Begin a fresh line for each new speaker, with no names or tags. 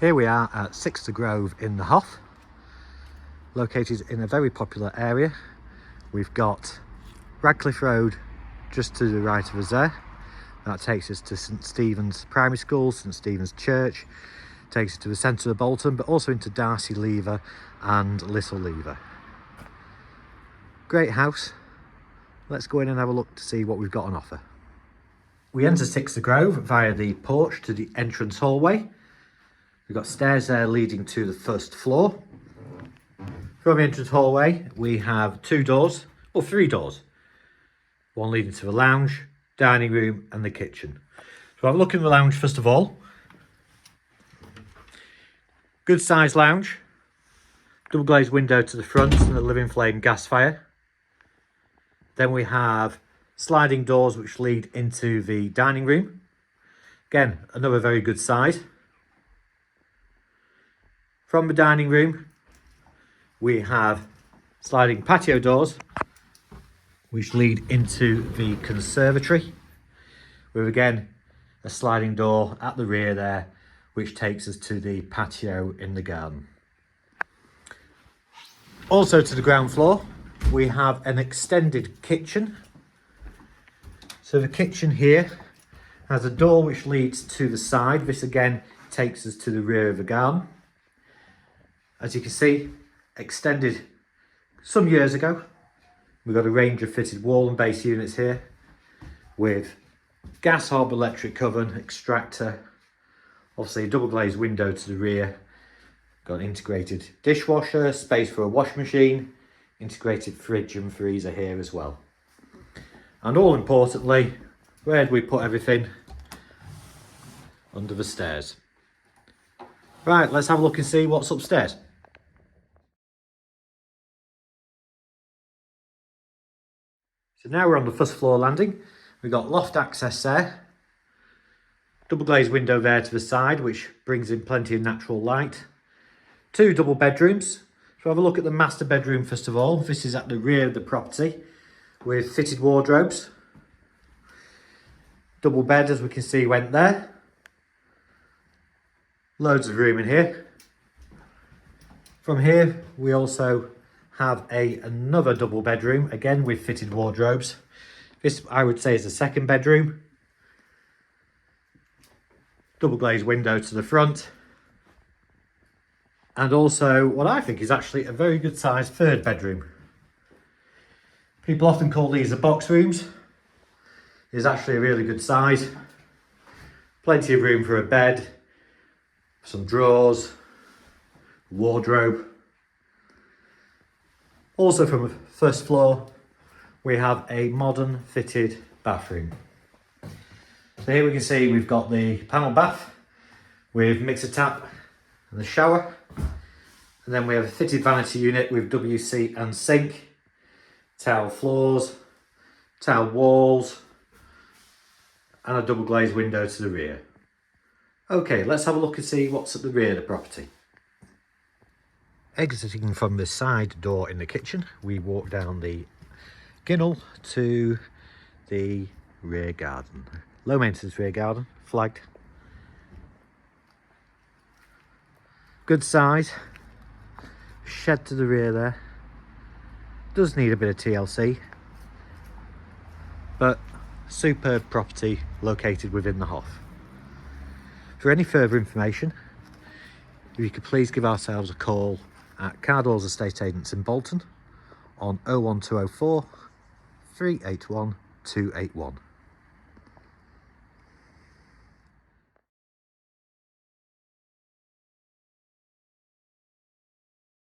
Here we are at Sixter Grove in the Hoff, located in a very popular area. We've got Radcliffe Road just to the right of us there. That takes us to St Stephen's Primary School, St Stephen's Church, takes us to the centre of Bolton, but also into Darcy Lever and Little Lever. Great house. Let's go in and have a look to see what we've got on offer. We enter Sixter Grove via the porch to the entrance hallway. We've got stairs there leading to the first floor. From the entrance hallway, we have three doors. One leading to the lounge, dining room and the kitchen. So have a look in the lounge first of all. Good sized lounge. Double glazed window to the front and a living flame gas fire. Then we have sliding doors which lead into the dining room. Again, another very good size. From the dining room, we have sliding patio doors which lead into the conservatory, with again a sliding door at the rear there which takes us to the patio in the garden. Also to the ground floor, we have an extended kitchen. So the kitchen here has a door which leads to the side. This again takes us to the rear of the garden. As you can see, extended some years ago. We've got a range of fitted wall and base units here with gas hob, electric oven, extractor, obviously a double glazed window to the rear. Got an integrated dishwasher, space for a washing machine, integrated fridge and freezer here as well. And all importantly, where do we put everything? Under the stairs. Right, let's have a look and see what's upstairs. So now we're on the first floor landing. We've got loft access there. Double glazed window there to the side, which brings in plenty of natural light. Two double bedrooms. So have a look at the master bedroom first of all. This is at the rear of the property with fitted wardrobes. Double bed, as we can see, went there. Loads of room in here. From here, we also have another double bedroom, again with fitted wardrobes. This, I would say, is the second bedroom. Double glazed window to the front. And also what I think is actually a very good sized third bedroom. People often call these the box rooms. It's actually a really good size. Plenty of room for a bed, some drawers, wardrobe. Also from the first floor, we have a modern fitted bathroom. So here we can see we've got the panel bath with mixer tap and the shower. And then we have a fitted vanity unit with WC and sink, tile floors, tile walls, and a double glazed window to the rear. Okay, let's have a look and see what's at the rear of the property. Exiting from the side door in the kitchen, we walk down the ginnel to the rear garden. Low maintenance rear garden, flagged. Good size. Shed to the rear there. Does need a bit of TLC, but superb property located within the Hoff. For any further information, if you could please give ourselves a call at Cardwell's Estate Agents in Bolton on 01204 381 281.